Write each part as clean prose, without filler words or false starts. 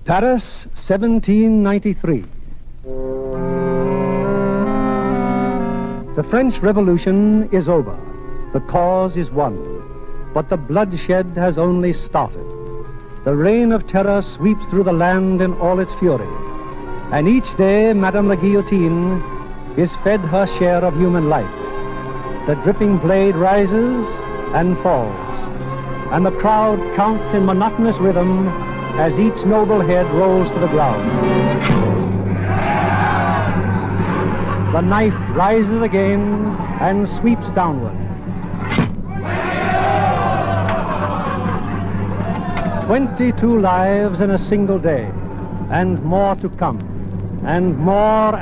Paris, 1793. The French Revolution is over. The cause is won. But the bloodshed has only started. The reign of terror sweeps through the land in all its fury. And each day, Madame la Guillotine is fed her share of human life. The dripping blade rises and falls, and the crowd counts in monotonous rhythm as each noble head rolls to the ground. The knife rises again and sweeps downward. 22 lives in a single day, and more to come, and more,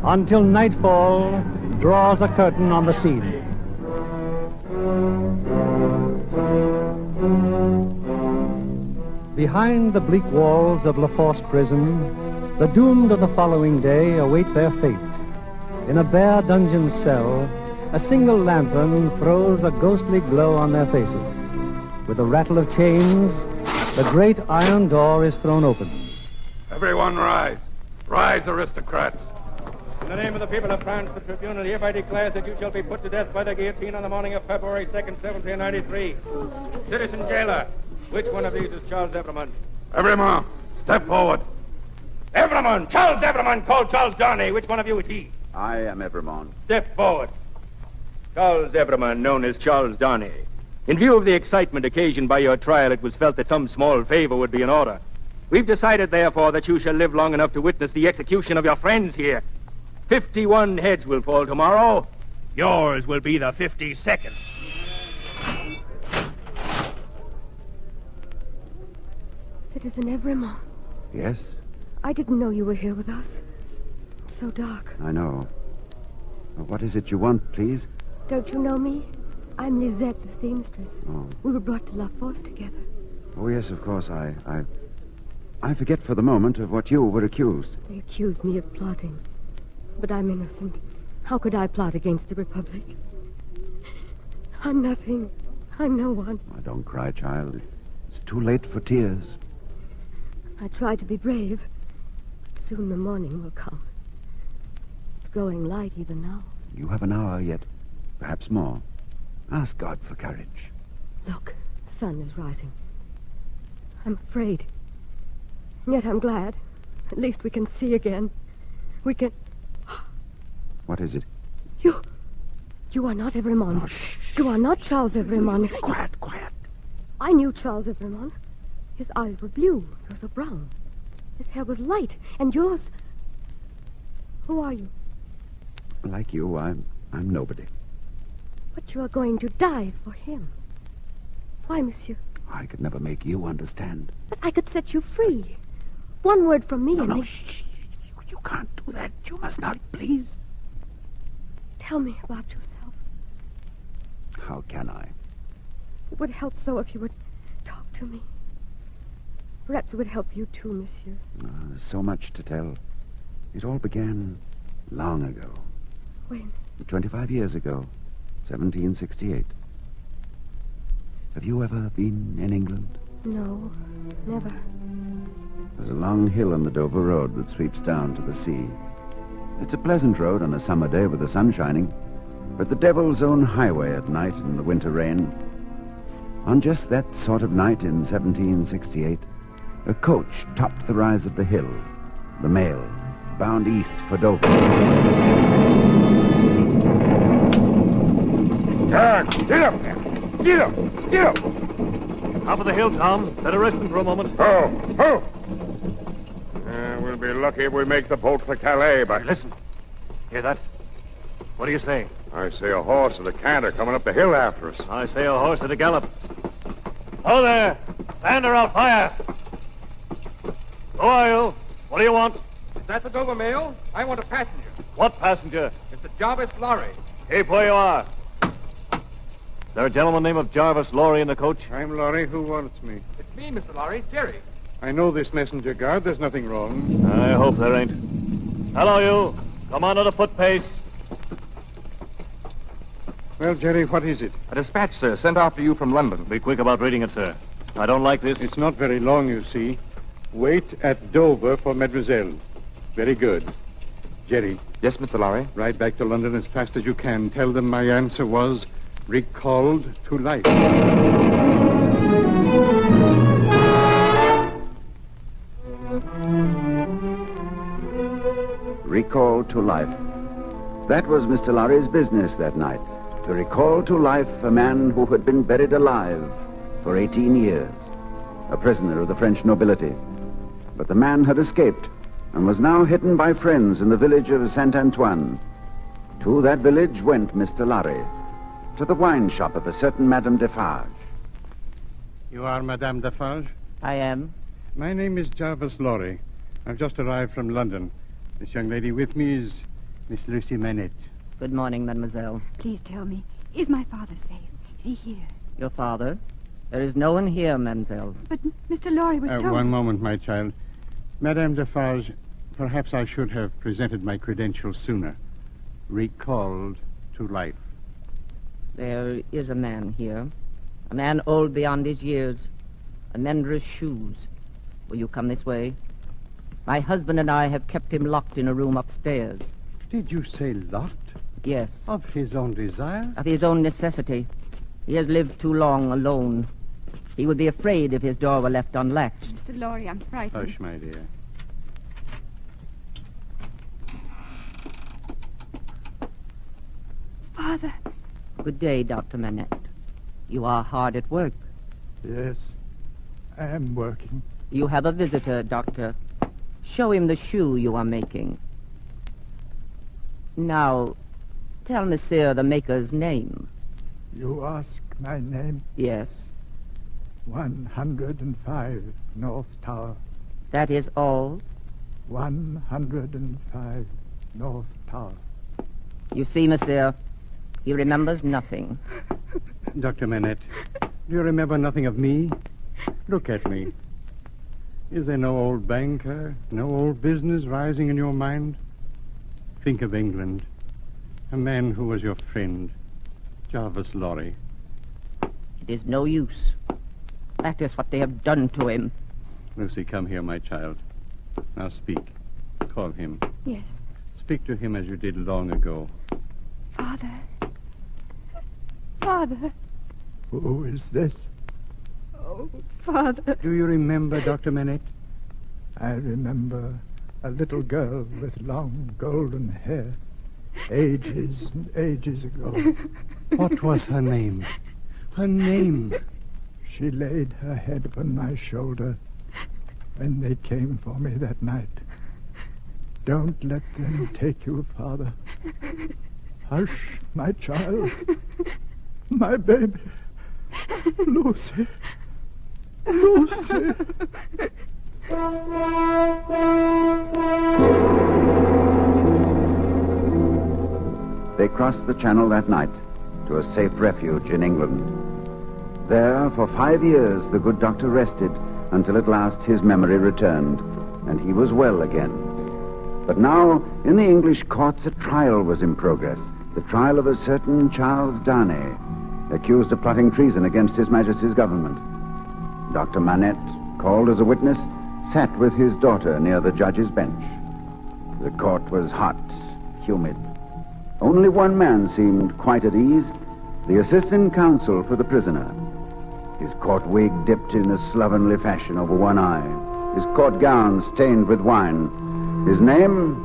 until nightfall draws a curtain on the scene. Behind the bleak walls of La Force prison, the doomed of the following day await their fate. In a bare dungeon cell, a single lantern throws a ghostly glow on their faces. With a rattle of chains, the great iron door is thrown open. Everyone rise. Rise, aristocrats. In the name of the people of France, the tribunal hereby declares that you shall be put to death by the guillotine on the morning of February 2nd, 1793. Citizen jailer, which one of these is Charles Evrémonde? Evrémonde, step forward. Evrémonde! Charles Evrémonde, called Charles Darnay. Which one of you is he? I am Evrémonde. Step forward. Charles Evrémonde, known as Charles Darnay. In view of the excitement occasioned by your trial, it was felt that some small favor would be in order. We've decided, therefore, that you shall live long enough to witness the execution of your friends here. 51 heads will fall tomorrow. Yours will be the 52nd. Citizen Evrémonde. Yes? I didn't know you were here with us. It's so dark. I know. What is it you want, please? Don't you know me? I'm Lisette, the seamstress. Oh. We were brought to La Force together. Oh, yes, of course. I forget for the moment of what you were accused. They accused me of plotting. But I'm innocent. How could I plot against the Republic? I'm nothing. I'm no one. Oh, don't cry, child. It's too late for tears. I try to be brave. But soon the morning will come. It's growing light even now. You have an hour yet. Perhaps more. Ask God for courage. Look, the sun is rising. I'm afraid. And yet I'm glad. At least we can see again. We can... What is it? You are not Evrémonde. Oh, shh. You are not Charles Evrémonde. Quiet. I knew Charles Evrémonde. His eyes were blue. Yours were brown. His hair was light. And yours... Who are you? Like you, I'm nobody. But you are going to die for him. Why, monsieur? I could never make you understand. But I could set you free. One word from me No, shh. You can't do that. You must not, please. Tell me about yourself. How can I? It would help so if you would talk to me. Perhaps it would help you too, monsieur. There's so much to tell. It all began long ago. When? 25 years ago. 1768. Have you ever been in England? No, never. There's a long hill on the Dover Road that sweeps down to the sea. It's a pleasant road on a summer day with the sun shining, but the devil's own highway at night in the winter rain. On just that sort of night in 1768, a coach topped the rise of the hill, the mail, bound east for Dover. Get up there! Get up! Top of the hill, Tom. Better rest him for a moment. Oh! We'll be lucky if we make the boat for Calais, but... Hey, listen. Hear that? What do you say? I see a horse and a canter coming up the hill after us. I say a horse at a gallop. Oh, there! Stand or I'll fire! Who are you? What do you want? Is that the Dover mail? I want a passenger. What passenger? It's a Jarvis lorry. Keep where you are. Is there a gentleman named Jarvis Lorry in the coach? I'm Laurie. Who wants me? It's me, Mr. Lorry, Jerry. I know this messenger guard. There's nothing wrong. I hope there ain't. Hello, you. Come on at a foot pace. Well, Jerry, what is it? A dispatch, sir, sent after you from London. Be quick about reading it, sir. I don't like this. It's not very long, you see. Wait at Dover for Mademoiselle. Very good. Jerry, Yes, Mr. Lorry. ride back to London as fast as you can. Tell them my answer was recalled to life. Recalled to life. That was Mr. Lorry's business that night, to recall to life a man who had been buried alive for 18 years, a prisoner of the French nobility. But the man had escaped and was now hidden by friends in the village of Saint-Antoine. To that village went Mr. Lorry, to the wine shop of a certain Madame Defarge. You are Madame Defarge? I am. My name is Jarvis Lorry. I've just arrived from London. This young lady with me is Miss Lucie Manette. Good morning, mademoiselle. Please tell me, is my father safe? Is he here? Your father? There is no one here, mademoiselle. But Mr. Lorry was told... One moment, my child. Madame Defarge, perhaps I should have presented my credentials sooner. Recalled to life. There is a man here. A man old beyond his years. A mendress shoes. Will you come this way? My husband and I have kept him locked in a room upstairs. Did you say locked? Yes. Of his own desire? Of his own necessity. He has lived too long alone. He would be afraid if his door were left unlatched. Mr. Lorry, I'm frightened. Hush, my dear. Father. Good day, Dr. Manette. You are hard at work. Yes, I am working. You have a visitor, Doctor. Show him the shoe you are making. Now, tell Monsieur the maker's name. You ask my name? Yes. 105 North Tower. That is all? 105 North Tower. You see, Monsieur, he remembers nothing. Dr. Manette, do you remember nothing of me? Look at me. Is there no old banker, no old business rising in your mind? Think of England. A man who was your friend, Jarvis Lorry. It is no use. That is what they have done to him. Lucy, come here, my child. Now speak. Call him. Yes. Speak to him as you did long ago. Father. Father. Who is this? Oh, Father. Do you remember, Dr. Manette? I remember a little girl with long golden hair, ages and ages ago. What was her name? Her name? She laid her head upon my shoulder when they came for me that night. Don't let them take you, Father. Hush, my child. My baby. Lucy. Lucy. They crossed the Channel that night to a safe refuge in England. There, for 5 years, the good doctor rested until at last his memory returned, and he was well again. But now, in the English courts, a trial was in progress, the trial of a certain Charles Darnay, accused of plotting treason against His Majesty's government. Dr. Manette, called as a witness, sat with his daughter near the judge's bench. The court was hot, humid. Only one man seemed quite at ease, the assistant counsel for the prisoner. His court wig dipped in a slovenly fashion over one eye, his court gown stained with wine. His name,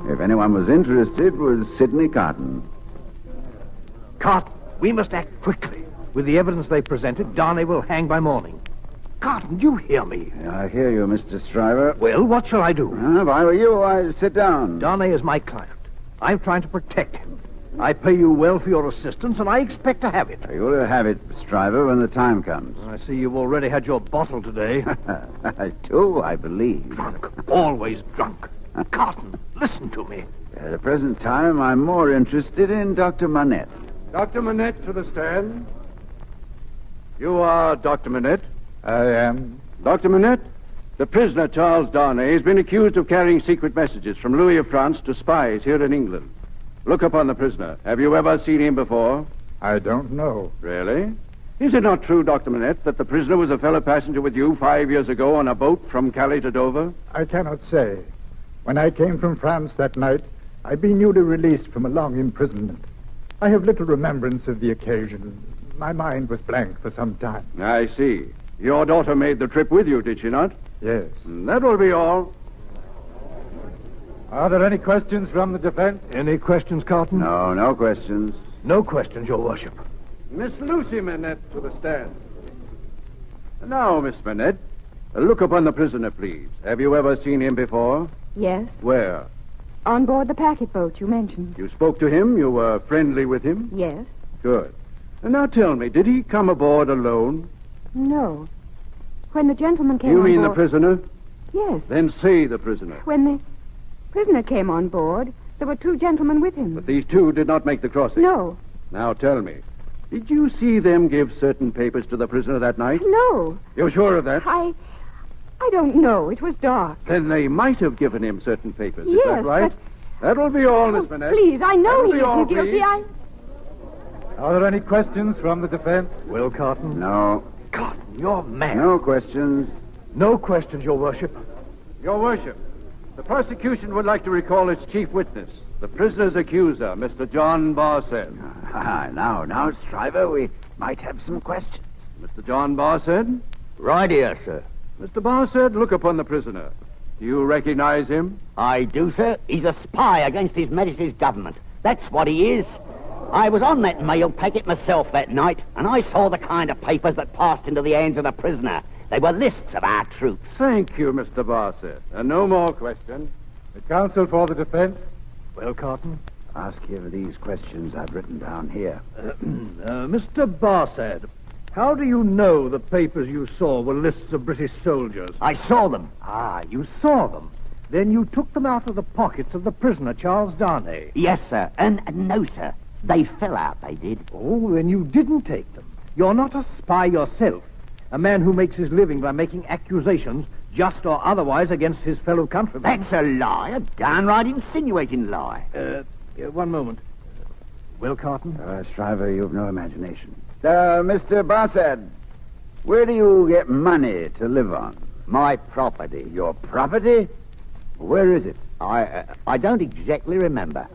if anyone was interested, was Sidney Carton. Carton, we must act quickly. With the evidence they presented, Darnay will hang by morning. Carton, you hear me? I hear you, Mr. Stryver. Well, what shall I do? If I were you, I'd sit down. Darnay is my client. I'm trying to protect him. I pay you well for your assistance, and I expect to have it. You'll have it, Stryver, when the time comes. I see you've already had your bottle today. Two, I believe. Drunk. Always drunk. Carton, listen to me. At the present time, I'm more interested in Dr. Manette. Dr. Manette to the stand. You are Dr. Manette? I am. Dr. Manette, the prisoner, Charles Darnay, has been accused of carrying secret messages from Louis of France to spies here in England. Look upon the prisoner. Have you ever seen him before? I don't know. Really? Is it not true, Dr. Manette, that the prisoner was a fellow passenger with you 5 years ago on a boat from Calais to Dover? I cannot say. When I came from France that night, I'd been newly released from a long imprisonment. I have little remembrance of the occasion. My mind was blank for some time. I see. Your daughter made the trip with you, did she not? Yes. That will be all. Are there any questions from the defense? Any questions, Carton? No, no questions. No questions, Your Worship. Miss Lucie Manette to the stand. Now, Miss Manette, look upon the prisoner, please. Have you ever seen him before? Yes. Where? On board the packet boat you mentioned. You spoke to him? You were friendly with him? Yes. Good. And now tell me, did he come aboard alone? No. When the gentleman came You on mean board... the prisoner? Yes. Then say the prisoner. When the prisoner came on board, there were two gentlemen with him. But these two did not make the crossing. No. Now tell me, did you see them give certain papers to the prisoner that night? No. You're sure of that? I don't know. It was dark. Then they might have given him certain papers. Is Yes, that right? but... That will be all, Miss Manette. Please, I know That'll he be all, isn't guilty. please. Are there any questions from the defense? Will Carton? No. Carton, you're mad. No questions. No questions, Your Worship. Your Worship, the prosecution would like to recall its chief witness, the prisoner's accuser, Mr. John Barsed. Now, Stryver, we might have some questions. Mr. John Barsed? Right here, sir. Mr. Barsed, look upon the prisoner. Do you recognize him? I do, sir. He's a spy against His Majesty's government. That's what he is. I was on that mail packet myself that night, and I saw the kind of papers that passed into the hands of the prisoner. They were lists of our troops. Thank you, Mr. Barsed. And no more questions. The counsel for the defense? Well, Carton? Ask you these questions I've written down here. Mr. Barsad, how do you know the papers you saw were lists of British soldiers? I saw them. Ah, you saw them. Then you took them out of the pockets of the prisoner, Charles Darnay. Yes, sir. And no, sir. They fell out, they did. Oh, then you didn't take them. You're not a spy yourself. A man who makes his living by making accusations, just or otherwise, against his fellow countrymen. That's a lie. A downright insinuating lie. One moment. Well, Carton? Stryver, you've no imagination. Mr. Barsad, where do you get money to live on? My property. Your property? Where is it? I don't exactly remember.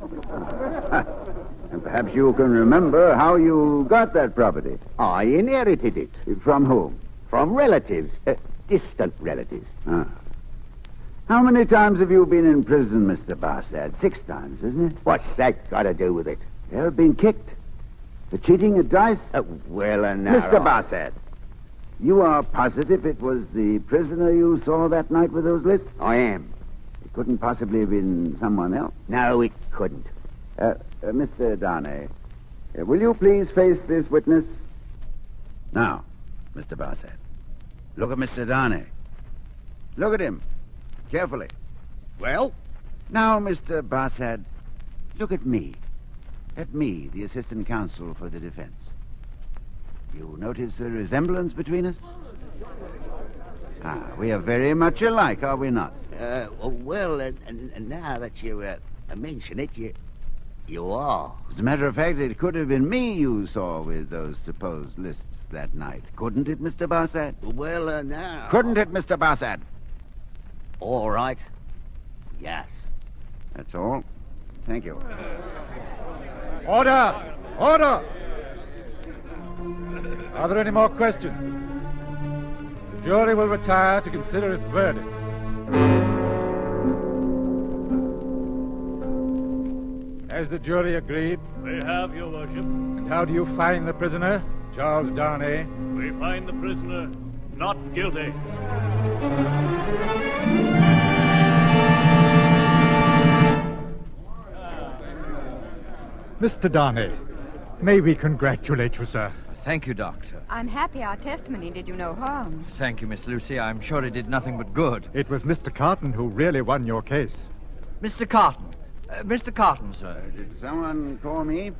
And perhaps you can remember how you got that property. I inherited it. From whom? From relatives. Distant relatives. Ah. How many times have you been in prison, Mr. Barsad? 6 times, isn't it? What's that got to do with it? You've been kicked. For cheating at dice? Well, and now... Mr. Barsad, you are positive it was the prisoner you saw that night with those lists? I am. It couldn't possibly have been someone else. No, it couldn't. Mr. Darnay, will you please face this witness? Now, Mr. Barsad, look at Mr. Darnay. Look at him. Carefully. Well? Now, Mr. Barsad, look at me. At me, the assistant counsel for the defense. You notice a resemblance between us? We are very much alike, are we not? Well, and now that you mention it, you are. As a matter of fact, it could have been me you saw with those supposed lists that night. Couldn't it, Mr. Barsad? Well, now... Couldn't it, Mr. Barsad? All right. Yes. That's all. Thank you. Order! Order! Are there any more questions? The jury will retire to consider its verdict. Has the jury agreed? We have, Your Worship. And how do you find the prisoner, Charles Darnay? We find the prisoner not guilty. Mr. Darnay, may we congratulate you, sir? Thank you, Doctor. I'm happy our testimony did you no harm. Thank you, Miss Lucie. I'm sure it did nothing but good. It was Mr. Carton who really won your case. Mr. Carton. Mr. Carton, sir. Did someone call me?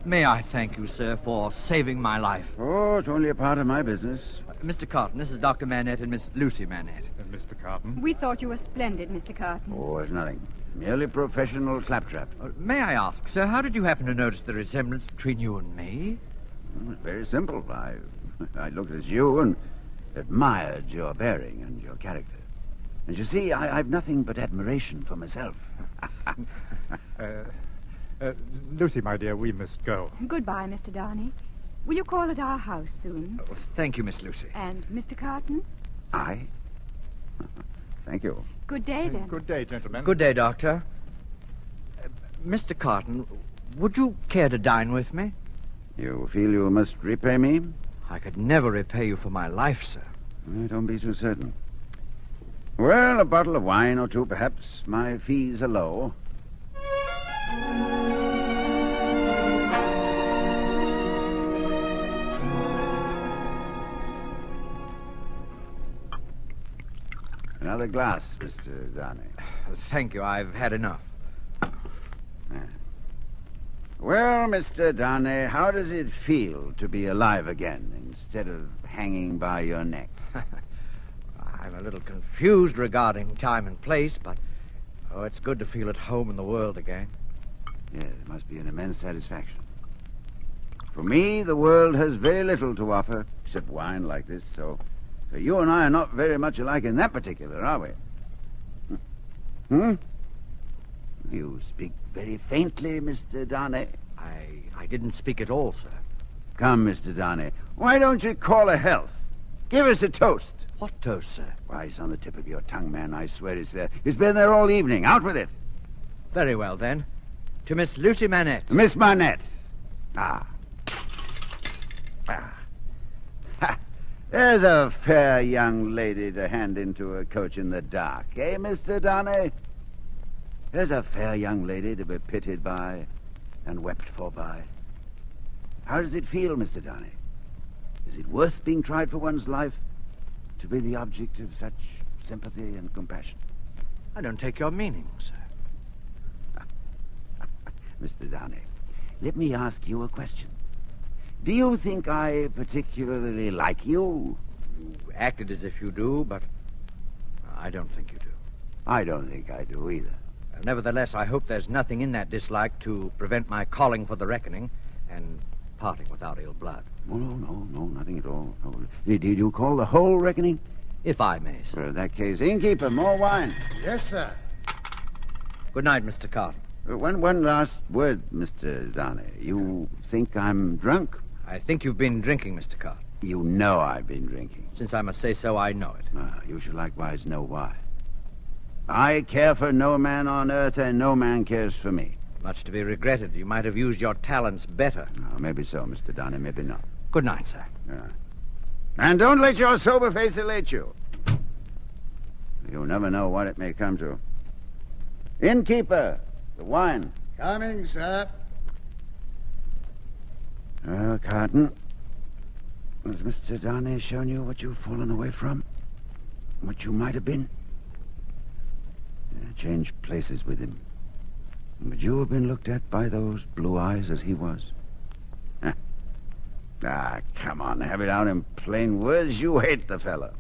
May I thank you, sir, for saving my life? Oh, it's only a part of my business. Mr. Carton, this is Dr. Manette and Miss Lucie Manette. And Mr. Carton? We thought you were splendid, Mr. Carton. Oh, it's nothing. Merely professional claptrap. May I ask, sir, how did you happen to notice the resemblance between you and me? It's very simple. I looked at you and admired your bearing and your character. And you see, I've nothing but admiration for myself. Lucy, my dear, we must go. Goodbye, Mr. Darnay. Will you call at our house soon? Oh, thank you, Miss Lucy. And Mr. Carton? I? Thank you. Good day, then. Good day, gentlemen. Good day, Doctor. Mr. Carton, would you care to dine with me? You feel you must repay me? I could never repay you for my life, sir. Don't be so certain. Well, a bottle of wine or two, perhaps. My fees are low. Another glass, Mr. Darnay. Thank you. I've had enough. Well, Mr. Darnay, how does it feel to be alive again instead of hanging by your neck? I'm a little confused regarding time and place, but it's good to feel at home in the world again. Yes, it must be an immense satisfaction. For me, the world has very little to offer, except wine like this, so you and I are not very much alike in that particular, are we? Hmm? You speak very faintly, Mr. Darnay. I didn't speak at all, sir. Come, Mr. Darnay, why don't you call a health? Give us a toast. What toast, sir? Why, it's on the tip of your tongue, man. I swear it's there. It's been there all evening. Out with it. Very well, then. To Miss Lucie Manette. Miss Manette. Ah. There's a fair young lady to hand into a coach in the dark, eh, Mr. Darnay? There's a fair young lady to be pitied by and wept for by. How does it feel, Mr. Darnay? Is it worth being tried for one's life to be the object of such sympathy and compassion? I don't take your meaning, sir. Mr. Darnay, let me ask you a question. Do you think I particularly like you? You acted as if you do, but I don't think you do. I don't think I do either. Nevertheless, I hope there's nothing in that dislike to prevent my calling for the reckoning and parting without ill blood. Oh, no, nothing at all. No. Did you call the whole reckoning? If I may, sir. Well, in that case, innkeeper, more wine. Yes, sir. Good night, Mr. Carton. One last word, Mr. Darnay. You think I'm drunk? I think you've been drinking, Mr. Carton. You know I've been drinking. Since I must say so, I know it. You should likewise know why. I care for no man on earth, and no man cares for me. Much to be regretted. You might have used your talents better. Maybe so, Mr. Darnay, maybe not. Good night, sir. And don't let your sober face elate you. You never know what it may come to. Innkeeper, the wine. Coming, sir. Well, Carton, has Mr. Darnay shown you what you've fallen away from? What you might have been? Change places with him. Would you have been looked at by those blue eyes as he was? Come on, have it out in plain words. You hate the fellow.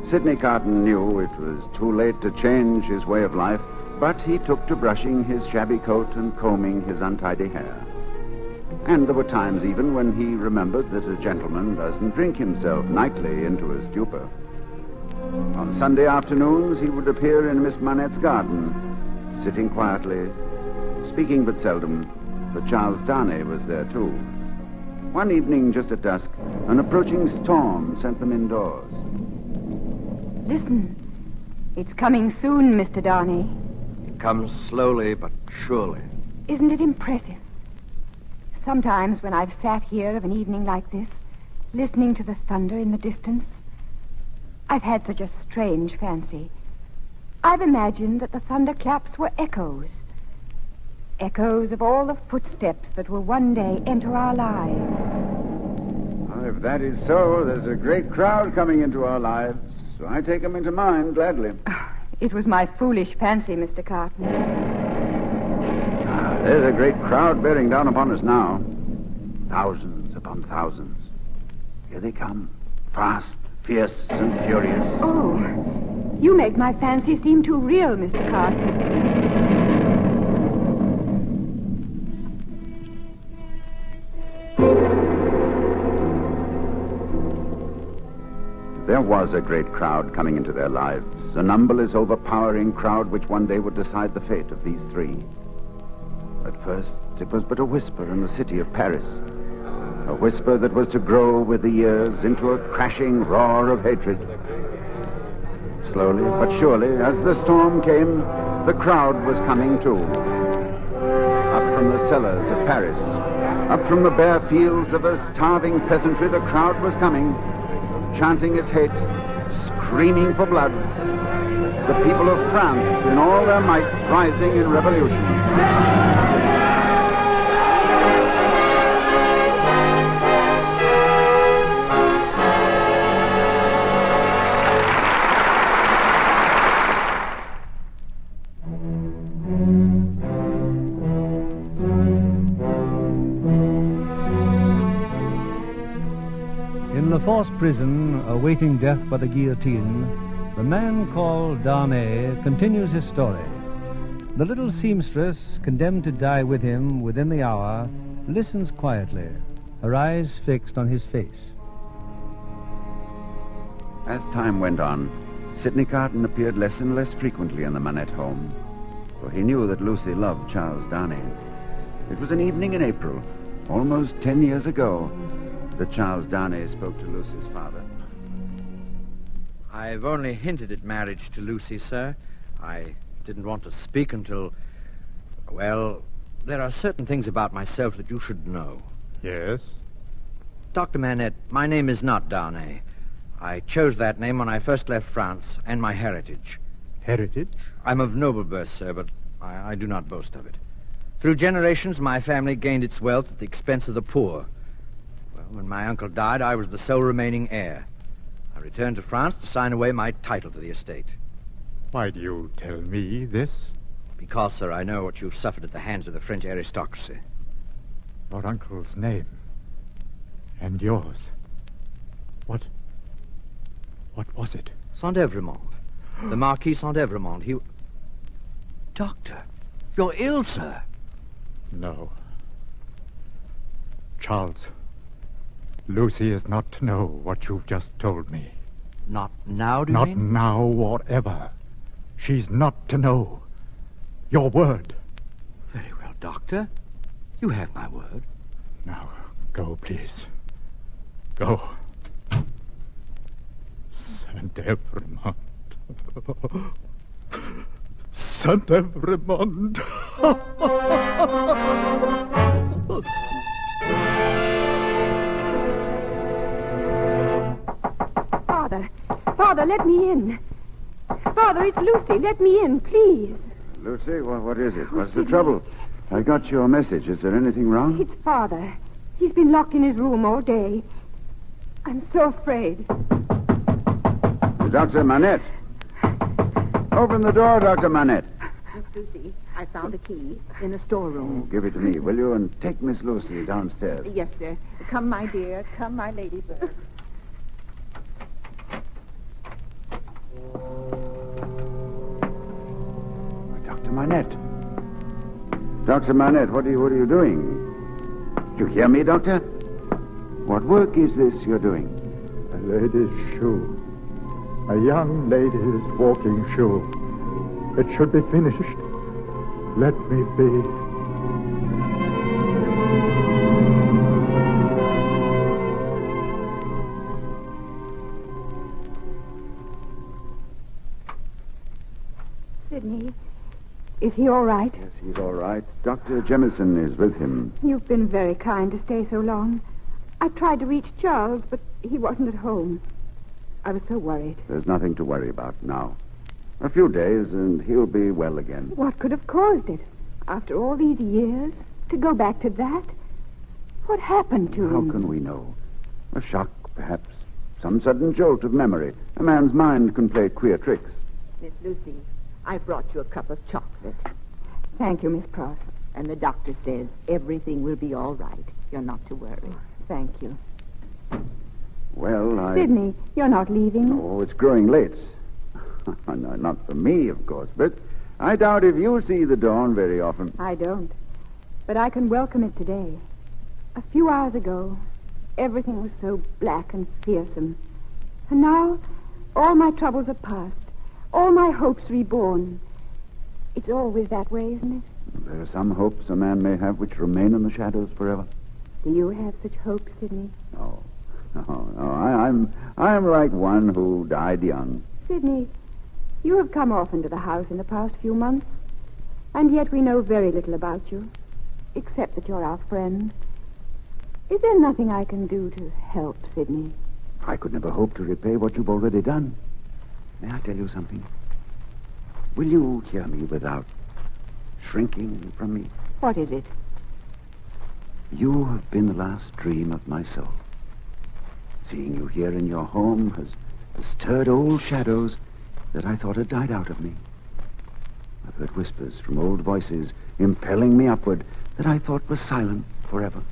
Sidney Carton knew it was too late to change his way of life, but he took to brushing his shabby coat and combing his untidy hair. And there were times even when he remembered that a gentleman doesn't drink himself nightly into a stupor. On Sunday afternoons, he would appear in Miss Manette's garden, sitting quietly, speaking but seldom, for Charles Darnay was there too. One evening, just at dusk, an approaching storm sent them indoors. Listen. It's coming soon, Mr. Darnay. It comes slowly but surely. Isn't it impressive? Sometimes when I've sat here of an evening like this, listening to the thunder in the distance, I've had such a strange fancy. I've imagined that the thunderclaps were echoes. Echoes of all the footsteps that will one day enter our lives. Well, if that is so, there's a great crowd coming into our lives, so I take them into mine gladly. It was my foolish fancy, Mr. Carton. There's a great crowd bearing down upon us now. Thousands upon thousands. Here they come, fast, fierce, and furious. Oh, You make my fancy seem too real, Mr. Carton. There was a great crowd coming into their lives, a numberless, overpowering crowd which one day would decide the fate of these three. At first, it was but a whisper in the city of Paris, a whisper that was to grow with the years into a crashing roar of hatred. Slowly but surely, as the storm came, the crowd was coming too. Up from the cellars of Paris, up from the bare fields of a starving peasantry, the crowd was coming, chanting its hate, screaming for blood. The people of France, in all their might, rising in revolution. In the forced prison, awaiting death by the guillotine, the man called Darnay continues his story. The little seamstress, condemned to die with him within the hour, listens quietly, her eyes fixed on his face. As time went on, Sidney Carton appeared less and less frequently in the Manette home, for he knew that Lucie loved Charles Darnay. It was an evening in April, almost 10 years ago, that Charles Darnay spoke to Lucie's father. I've only hinted at marriage to Lucie, sir. I didn't want to speak until... Well, there are certain things about myself that you should know. Yes? Dr. Manette, my name is not Darnay. I chose that name when I first left France, and my heritage. Heritage? I'm of noble birth, sir, but I do not boast of it. Through generations, my family gained its wealth at the expense of the poor. Well, when my uncle died, I was the sole remaining heir. I returned to France to sign away my title to the estate. Why do you tell me this? Because, sir, I know what you've suffered at the hands of the French aristocracy. Your uncle's name. And yours. What was it? Saint-Evremond. The Marquis Saint-Evremond. He... Doctor, you're ill, sir. No. Charles, Lucie is not to know what you've just told me. Not now, do you mean? Not now or ever. She's not to know. Your word. Very well, Doctor. You have my word. Now, go, please. Go. Saint-Evremond. Saint-Evremond. Father, let me in. Father, it's Lucie. Let me in, please. Lucie, what is it? What's the trouble? I got your message. Is there anything wrong? It's Father. He's been locked in his room all day. I'm so afraid. Dr. Manette. Open the door, Dr. Manette. Miss Lucie, I found a key in the storeroom. Give it to me, will you? And take Miss Lucie downstairs. Yes, sir. Come, my dear. Come, my ladybird. Dr. Manette. Dr. Manette, what are you doing? You hear me, Doctor? What work is this you're doing? A lady's shoe. A young lady's walking shoe. It should be finished. Let me be. Sidney, is he all right? Yes, he's all right. Dr. Jemison is with him. You've been very kind to stay so long. I tried to reach Charles, but he wasn't at home. I was so worried. There's nothing to worry about now. A few days and he'll be well again. What could have caused it? After all these years, to go back to that? What happened to him? How can we know? A shock, perhaps. Some sudden jolt of memory. A man's mind can play queer tricks. Miss Lucie, I brought you a cup of chocolate. Thank you, Miss Pross. And the doctor says everything will be all right. You're not to worry. Thank you. Well, Sidney, you're not leaving. Oh, it's growing late. No, not for me, of course, but I doubt if you see the dawn very often. I don't. But I can welcome it today. A few hours ago, everything was so black and fearsome. And now, all my troubles are past. All my hopes reborn. It's always that way, isn't it? There are some hopes a man may have which remain in the shadows forever. Do you have such hopes, Sidney? No. I'm like one who died young. Sidney, you have come often to the house in the past few months, and yet we know very little about you, except that you're our friend. Is there nothing I can do to help, Sidney? I could never hope to repay what you've already done. May I tell you something? Will you hear me without shrinking from me? What is it? You have been the last dream of my soul. Seeing you here in your home has stirred old shadows that I thought had died out of me. I've heard whispers from old voices impelling me upward that I thought were silent forever.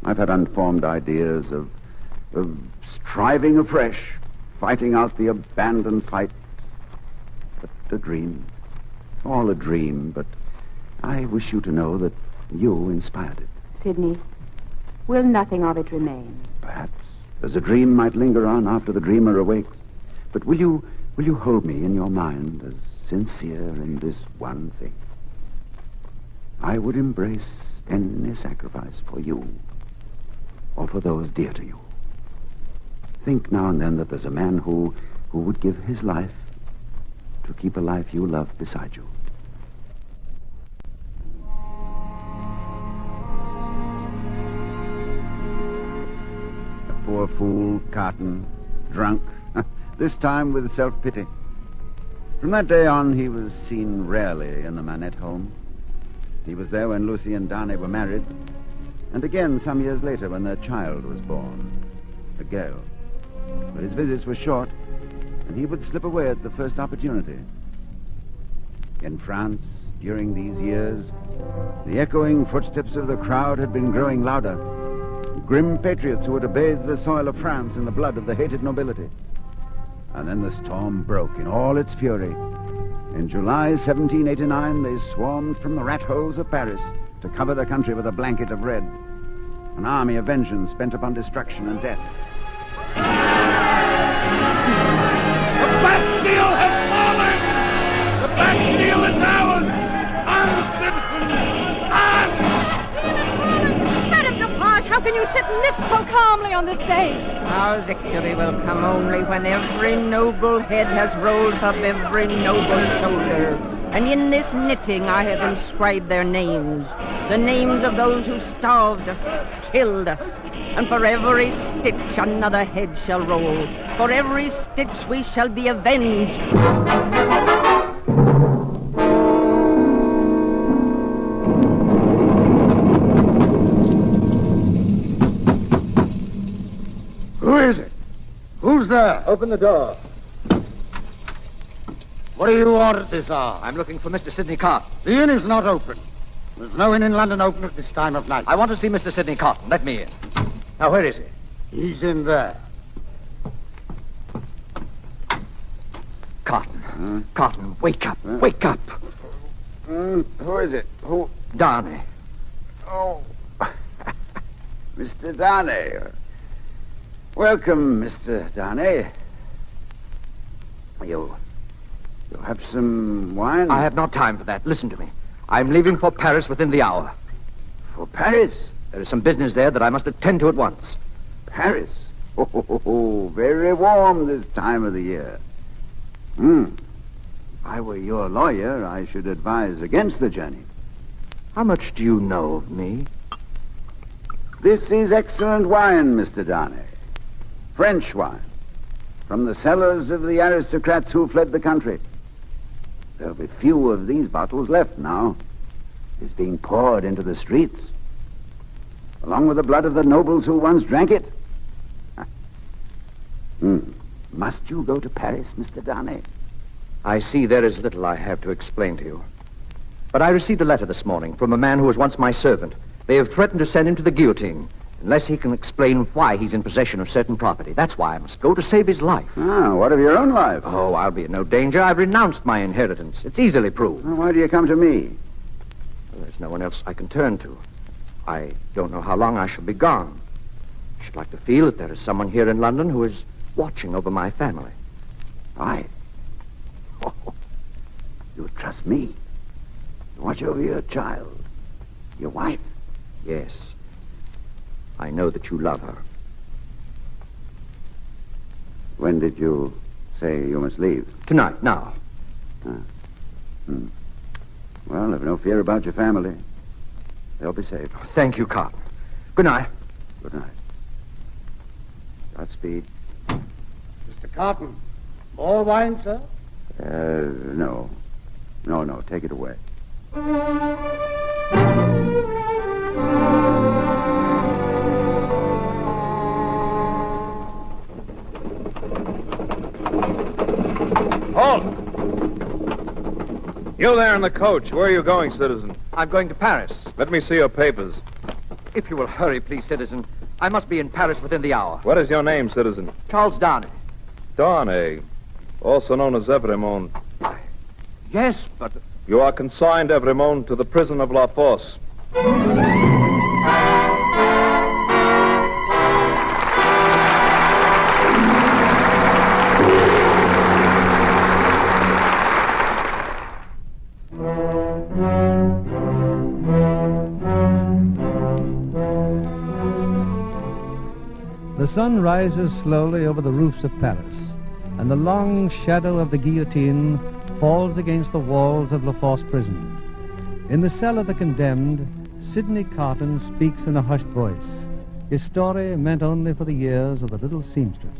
I've had unformed ideas of striving afresh, fighting out the abandoned fight. But a dream, all a dream, but I wish you to know that you inspired it. Sidney, will nothing of it remain? Perhaps, as a dream might linger on after the dreamer awakes. But will you hold me in your mind as sincere in this one thing? I would embrace any sacrifice for you, or for those dear to you. Think now and then that there's a man who would give his life to keep a life you love beside you. A poor fool, Carton, drunk, this time with self-pity. From that day on, he was seen rarely in the Manette home. He was there when Lucie and Darnay were married, and again some years later when their child was born, a girl. But his visits were short, and he would slip away at the first opportunity. In France, during these years, the echoing footsteps of the crowd had been growing louder. Grim patriots who had bathed the soil of France in the blood of the hated nobility. And then the storm broke in all its fury. In July 1789, they swarmed from the rat holes of Paris to cover the country with a blanket of red. An army of vengeance bent upon destruction and death. The Bastille has fallen! The Bastille is ours! On, citizens! On! Madame Defarge, how can you sit and knit so calmly on this day? Our victory will come only when every noble head has rolled up every noble shoulder. And in this knitting I have inscribed their names, the names of those who starved us, killed us. And for every stitch another head shall roll. For every stitch we shall be avenged. Who is it? Who's there? Open the door. What do you want at this hour? I'm looking for Mr. Sidney Carton. The inn is not open. There's no inn in London open at this time of night. I want to see Mr. Sidney Carton. Let me in. Now, where is he? He's in there. Carton. Carton, wake up. Wake up. Who is it? Who? Darnay. Oh, Mr. Darnay. Welcome, Mr. Darnay. You have some wine? I have not time for that. Listen to me. I'm leaving for Paris within the hour. For Paris? There is some business there that I must attend to at once. Paris? Oh, very warm this time of the year. If I were your lawyer, I should advise against the journey. How much do you know of me? This is excellent wine, Mr. Darnay. French wine. From the cellars of the aristocrats who fled the country. There'll be few of these bottles left now. It's being poured into the streets, along with the blood of the nobles who once drank it. Must you go to Paris, Mr. Darnay? I see there is little I have to explain to you. But I received a letter this morning from a man who was once my servant. They have threatened to send him to the guillotine. unless he can explain why he's in possession of certain property. That's why I must go, to save his life. Ah, what of your own life? Oh, I'll be in no danger. I've renounced my inheritance. It's easily proved. Well, why do you come to me? Well, there's no one else I can turn to. I don't know how long I shall be gone. I should like to feel that there is someone here in London who is watching over my family. I? Oh, you trust me? Watch over your child, your wife? Yes. I know that you love her. When did you say you must leave? Tonight, now. Well, have no fear about your family. They'll be safe. Thank you, Cotton. Good night. Good night. Godspeed. Mr. Cotton, more wine, sir? No. No, take it away. Halt! You there in the coach. Where are you going, citizen? I'm going to Paris. Let me see your papers. If you will hurry, please, citizen. I must be in Paris within the hour. What is your name, citizen? Charles Darnay. Darnay, also known as Evremont. Yes, but... You are consigned, Evremont, to the prison of La Force. The sun rises slowly over the roofs of Paris, and the long shadow of the guillotine falls against the walls of La Force prison. In the cell of the condemned, Sidney Carton speaks in a hushed voice, his story meant only for the ears of the little seamstress.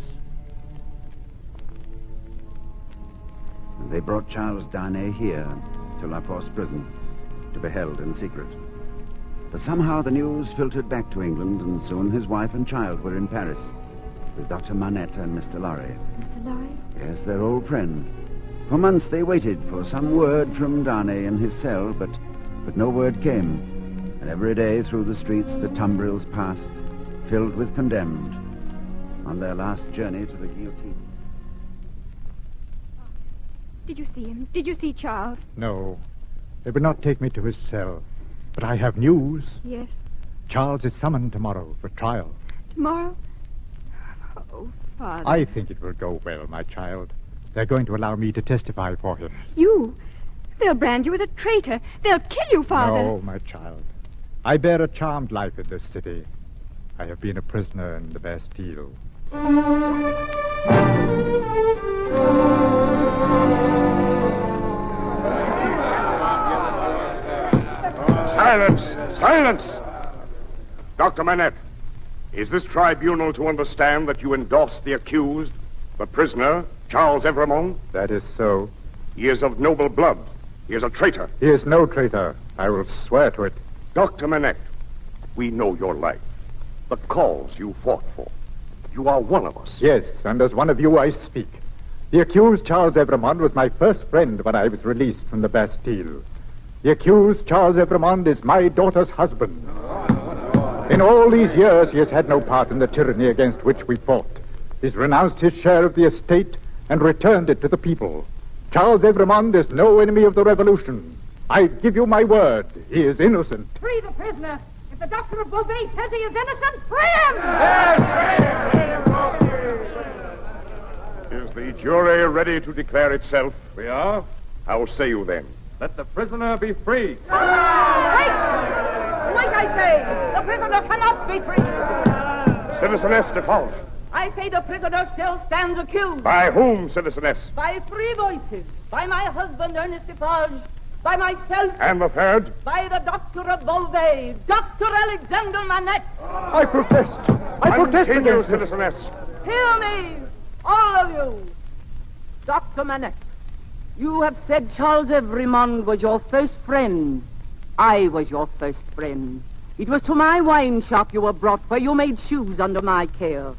They brought Charles Darnay here to La Force prison to be held in secret. But somehow the news filtered back to England, and soon his wife and child were in Paris with Dr. Manette and Mr. Lorry. Mr. Lorry? Yes, their old friend. For months they waited for some word from Darnay in his cell, but no word came. And every day through the streets the tumbrils passed, filled with condemned, on their last journey to the guillotine. Did you see him? Did you see Charles? No. They would not take me to his cell. But I have news. Yes. Charles is summoned tomorrow for trial. Tomorrow? Oh, Father. I think it will go well, my child. They're going to allow me to testify for him. You? They'll brand you as a traitor. They'll kill you, Father. No, my child. I bear a charmed life in this city. I have been a prisoner in the Bastille. Silence! Silence! Dr. Manette, is this tribunal to understand that you endorse the accused, the prisoner, Charles Evremont? That is so. He is of noble blood. He is a traitor. He is no traitor. I will swear to it. Dr. Manette, we know your life, the cause you fought for. You are one of us. Yes, and as one of you I speak. The accused Charles Evremont was my first friend when I was released from the Bastille. The accused Charles Evremont is my daughter's husband. In all these years he has had no part in the tyranny against which we fought. He's renounced his share of the estate and returned it to the people. Charles Evremont is no enemy of the revolution. I give you my word, he is innocent. Free the prisoner. If the doctor of Beauvais says he is innocent, free him! Is the jury ready to declare itself? We are. How say you then? Let the prisoner be free. Wait! Wait, I say! The prisoner cannot be free! Citizeness Defarge. I say the prisoner still stands accused. By whom, Citizeness? By three voices. By my husband, Ernest Defarge. By myself. And the third? By the doctor of Beauvais, Dr. Alexander Manette. I protest. I protest Continue, against this. Citizeness. Hear me, all of you. Dr. Manette, you have said Charles Evremont was your first friend. I was your first friend. It was to my wine shop you were brought, where you made shoes under my care.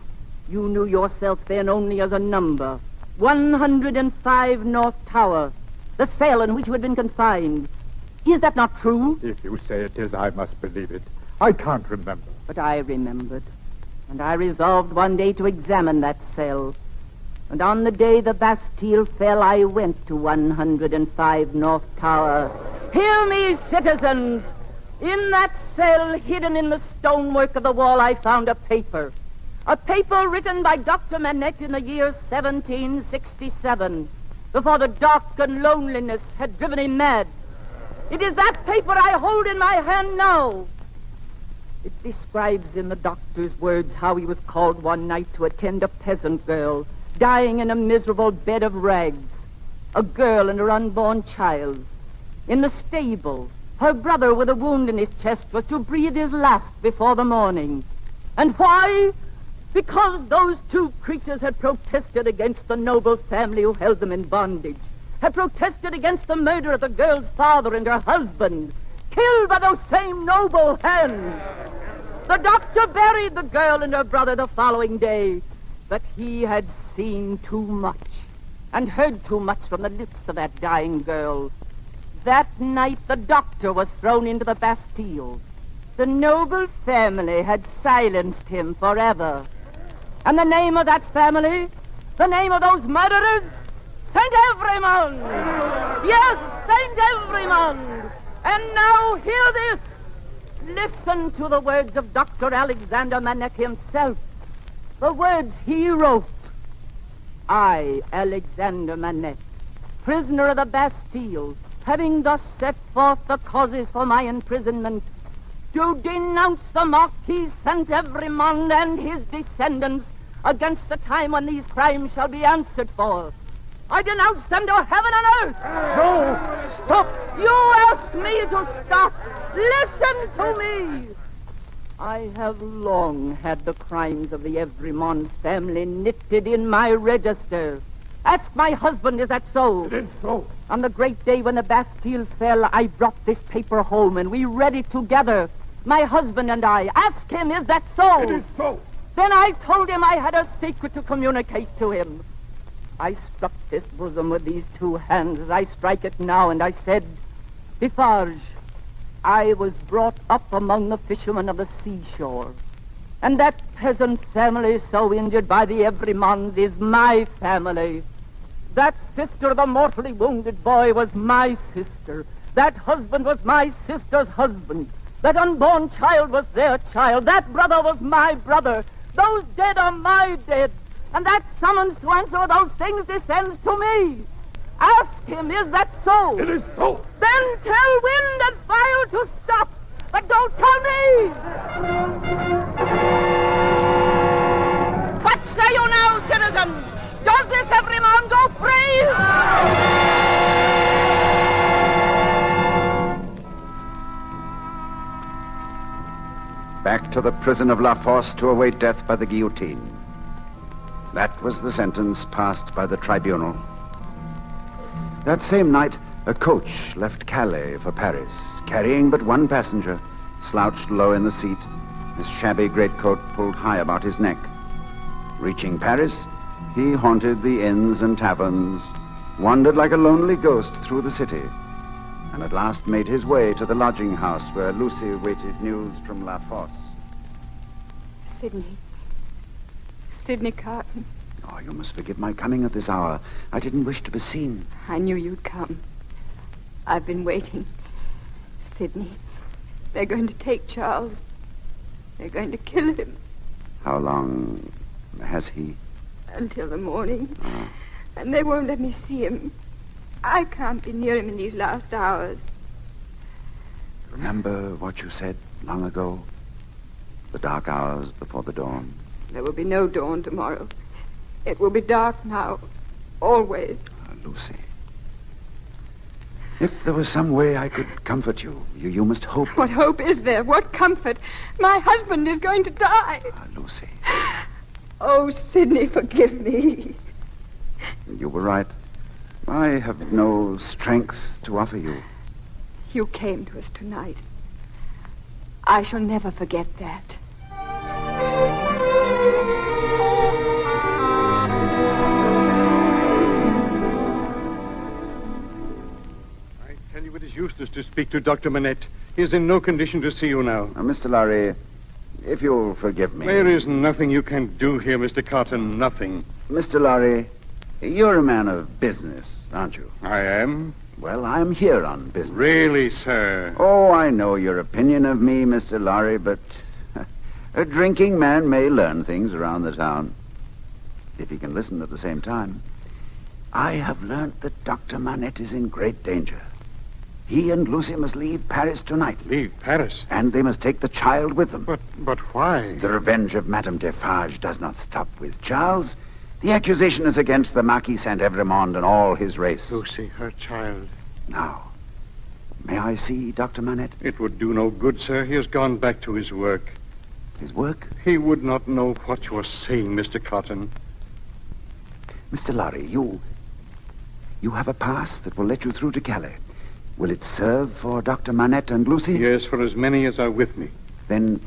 You knew yourself then only as a number. 105 North Tower, the cell in which you had been confined. Is that not true? If you say it is, I must believe it. I can't remember. But I remembered, and I resolved one day to examine that cell. And on the day the Bastille fell, I went to 105 North Tower. Hear me, citizens! In that cell, hidden in the stonework of the wall, I found a paper. A paper written by Dr. Manette in the year 1767, before the dark and loneliness had driven him mad. It is that paper I hold in my hand now. It describes in the doctor's words how he was called one night to attend a peasant girl dying in a miserable bed of rags, a girl and her unborn child. In the stable, her brother with a wound in his chest was to breathe his last before the morning. And why? Because those two creatures had protested against the noble family who held them in bondage, had protested against the murder of the girl's father and her husband, killed by those same noble hands. The doctor buried the girl and her brother the following day, but he had seen too much and heard too much from the lips of that dying girl. That night the doctor was thrown into the Bastille. The noble family had silenced him forever. And the name of that family, the name of those murderers, Saint Everyman! Yes, Saint Everyman! And now hear this. Listen to the words of Dr. Alexander Manette himself. The words he wrote. I, Alexander Manette, prisoner of the Bastille, having thus set forth the causes for my imprisonment, do denounce the Marquis Saint Everyman and his descendants against the time when these crimes shall be answered for. I denounce them to heaven and earth. No, stop. You asked me to stop. Listen to me. I have long had the crimes of the Everyman family knitted in my register. Ask my husband, is that so? It is so. On the great day when the Bastille fell, I brought this paper home and we read it together. My husband and I. Ask him, is that so? It is so. Then I told him I had a secret to communicate to him. I struck this bosom with these two hands as I strike it now, and I said, Defarge, I was brought up among the fishermen of the seashore, and that peasant family so injured by the Everymans is my family. That sister of the mortally wounded boy was my sister. That husband was my sister's husband. That unborn child was their child. That brother was my brother. Those dead are my dead. And that summons to answer those things descends to me. Ask him, is that so? It is so. Then tell wind and fire to stop. But don't tell me. What say you now, citizens? Does this Everyman go free? Back to the prison of La Force to await death by the guillotine. That was the sentence passed by the tribunal. That same night, a coach left Calais for Paris, carrying but one passenger, slouched low in the seat, his shabby greatcoat pulled high about his neck. Reaching Paris, he haunted the inns and taverns, wandered like a lonely ghost through the city, and at last made his way to the lodging house where Lucie waited news from La Force. Sidney Carton. Oh, you must forgive my coming at this hour. I didn't wish to be seen. I knew you'd come. I've been waiting. Sidney, they're going to take Charles. They're going to kill him. How long has he? Until the morning. And they won't let me see him. I can't be near him in these last hours. Remember what you said long ago? The dark hours before the dawn. There will be no dawn tomorrow. It will be dark now. Always. Lucie. If there was some way I could comfort you, you must hope. What hope is there? What comfort? My husband is going to die. Lucie. Oh, Sidney, forgive me. You were right. I have no strength to offer you. You came to us tonight. I shall never forget that. It is useless to speak to Dr. Manette. He is in no condition to see you now. Mr. Lorry, If you'll forgive me. There is nothing you can do here, Mr. Cotton. Nothing. Mr. Lorry, you're a man of business, aren't you? I am. Well, I'm here on business. Really, sir? Oh, I know your opinion of me, Mr. Lorry, but a drinking man may learn things around the town, if he can listen at the same time. I have learned that Dr. Manette is in great danger. He and Lucie must leave Paris tonight. Leave Paris? And they must take the child with them. But why? The revenge of Madame Defarge does not stop with Charles. The accusation is against the Marquis Saint-Evremond and all his race. Lucie, her child. Now, may I see Dr. Manette? It would do no good, sir. He has gone back to his work. His work? He would not know what you are saying, Mr. Cotton. Mr. Lorry, you have a pass that will let you through to Calais. Will it serve for Dr. Manette and Lucie? Yes, for as many as are with me. Then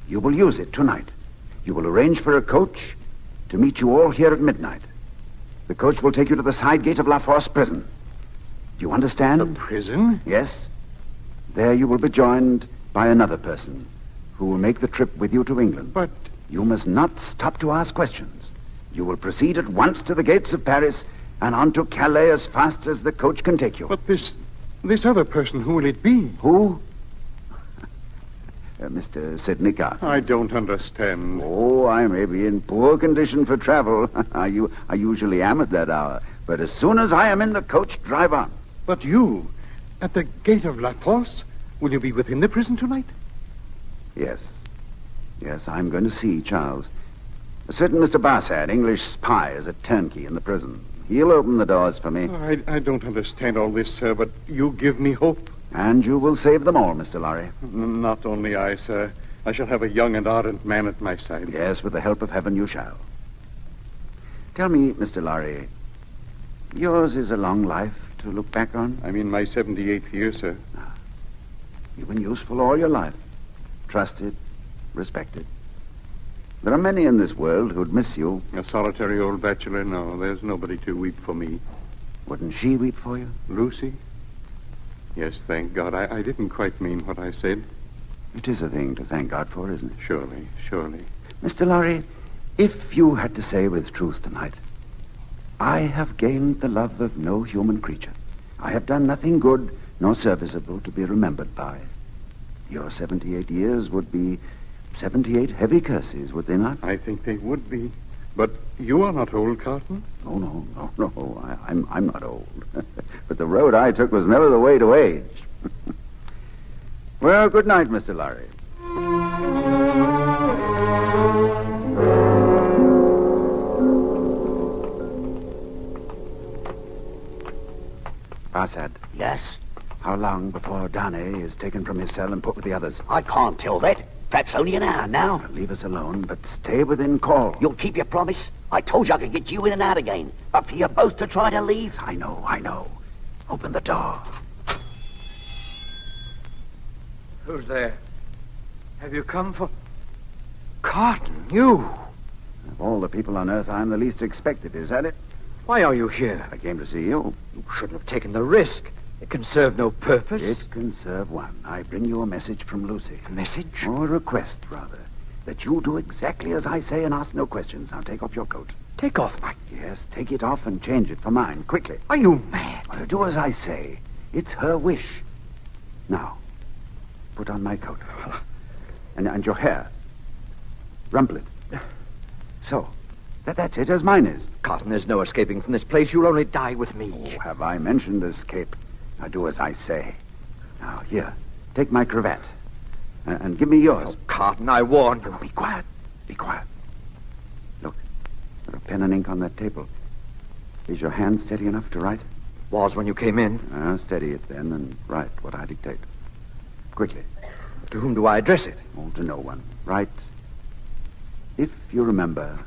you will use it tonight. You will arrange for a coach to meet you all here at midnight. The coach will take you to the side gate of La Force prison. Do you understand? The prison? Yes. There you will be joined by another person who will make the trip with you to England. But you must not stop to ask questions. You will proceed at once to the gates of Paris and on to Calais as fast as the coach can take you. But this other person, who will it be? Who? Mr. Sidnicka. I don't understand. Oh, I may be in poor condition for travel. I usually am at that hour. But as soon as I am in the coach, drive on. But you, at the gate of La Force, will you be within the prison tonight? Yes. Yes, I'm going to see Charles. A certain Mr. Bassett, English spy, is a turnkey in the prison. He'll open the doors for me. I don't understand all this, sir, but you give me hope. And you will save them all, Mr. Lorry. Not only I, sir. I shall have a young and ardent man at my side. Yes, with the help of heaven you shall. Tell me, Mr. Lorry, yours is a long life to look back on? I'm in my 78th year, sir. You've been useful all your life. Trusted, respected. There are many in this world who'd miss you. A solitary old bachelor? No, there's nobody to weep for me. Wouldn't she weep for you? Lucie? Yes, thank God. I didn't quite mean what I said. It is a thing to thank God for, isn't it? Surely, surely. Mr. Lorry, if you had to say with truth tonight, I have gained the love of no human creature. I have done nothing good nor serviceable to be remembered by. Your 78 years would be 78 heavy curses, would they not? I think they would be. But you are not old, Carton? Oh, no. I'm not old. But the road I took was never the way to age. Well, good night, Mr. Lorry. Bassett. Yes? How long before Dane is taken from his cell and put with the others? I can't tell that. Perhaps only an hour now. Leave us alone, but stay within call. You'll keep your promise? I told you I could get you in and out again. But for you both to try to leave? I know. Open the door. Who's there? Have you come for... Carton, you? Of all the people on Earth, I'm the least expected. Is that it? Why are you here? I came to see you. You shouldn't have taken the risk. It can serve no purpose. It can serve one. I bring you a message from Lucie. A message? Or a request, rather. That you do exactly as I say and ask no questions. Now take off your coat. Take off my... Yes, take it off and change it for mine, quickly. Are you mad? Do as I say. It's her wish. Now, put on my coat. And your hair. Rumple it. So. That's it, as mine is. Carton, there's no escaping from this place. You'll only die with me. Oh, have I mentioned escape? Now do as I say. Now, here. Take my cravat. And give me yours. Oh, Carton, I warn you. Be quiet. Be quiet. Look. There are pen and ink on that table. Is your hand steady enough to write? Was when you came in. Steady it then and write what I dictate. Quickly. To whom do I address it? Oh, to no one. Write. If you remember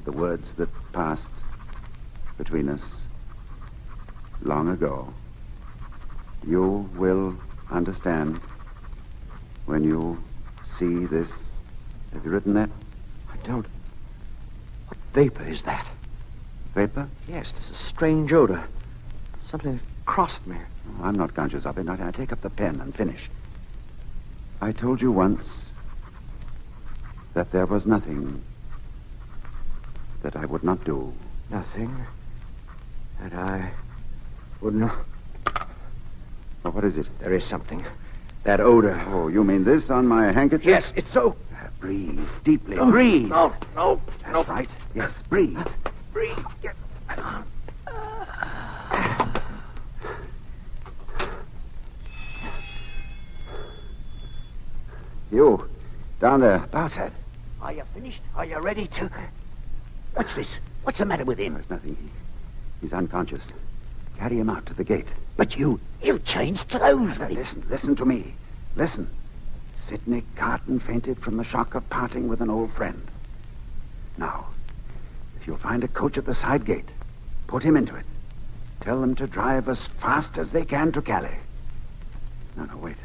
the words that passed between us long ago, you will understand when you see this. Have you written that? I don't. What vapor is that? Vapor? Yes, there's a strange odor. Something crossed me. Oh, I'm not conscious of it. I take up the pen and finish. I told you once that there was nothing that I would not do. Nothing that I would not... Well, what is it? There is something. That odor. Oh, you mean this on my handkerchief? Yes, it's so... Breathe deeply. No, breathe. No. That's right. Yes, breathe. Breathe. You, down there, Barsad. Are you finished? Are you ready to... What's this? What's the matter with him? There's nothing. He's unconscious. Carry him out to the gate. But he'll change clothes. Listen to me. Listen. Sidney Carton fainted from the shock of parting with an old friend. Now, if you'll find a coach at the side gate, put him into it. Tell them to drive as fast as they can to Calais. No, wait.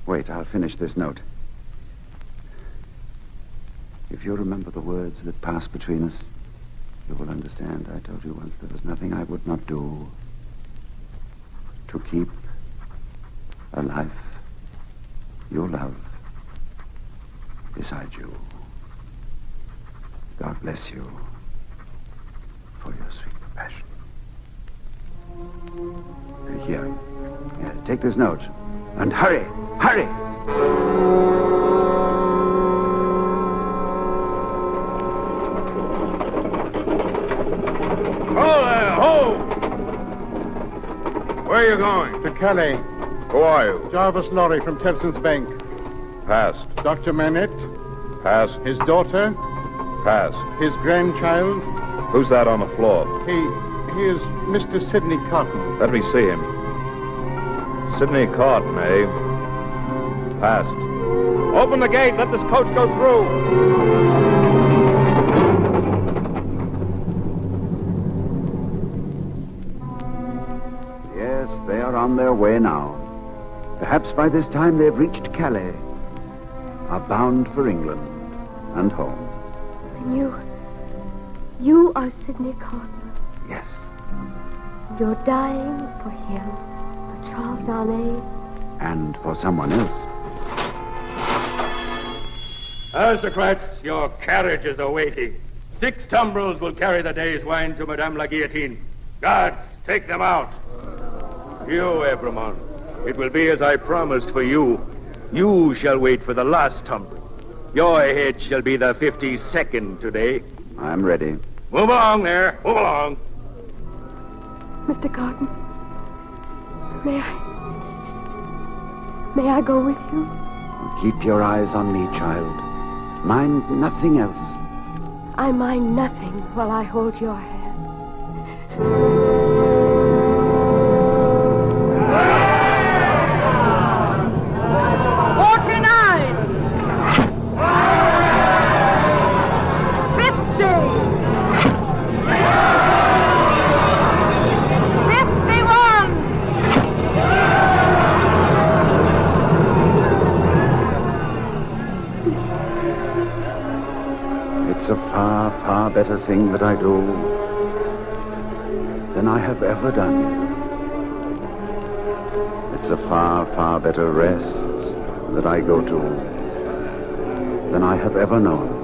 Wait, I'll finish this note. If you remember the words that passed between us, you will understand. I told you once there was nothing I would not do to keep a life you love beside you. God bless you for your sweet compassion. Here. Take this note. And hurry! Hurry! Ho there! Ho! Where are you going? To Calais. Who are you? Jarvis Lorry from Tellson's Bank. Passed. Dr. Manette. Passed. His daughter. Passed. His grandchild. Who's that on the floor? He is Mr. Sidney Carton. Let me see him. Sidney Carton, eh? Passed. Open the gate. Let this coach go through. Yes, they are on their way now. Perhaps by this time they've reached Calais, are bound for England and home. And you are Sidney Carton. Yes. You're dying for him, for Charles Darnay. And for someone else. Aristocrats, your carriage is awaiting. 6 tumbrils will carry the day's wine to Madame la Guillotine. Guards, take them out. You, Ebremont, it will be as I promised for you. You shall wait for the last tumbril. Your head shall be the 52nd today. I'm ready. Move along there. Move along. Mr. Carton, may I go with you? Keep your eyes on me, child. Mind nothing else. I mind nothing while I hold your hand. It's a far, far better thing that I do than I have ever done. It's a far, far better rest that I go to than I have ever known.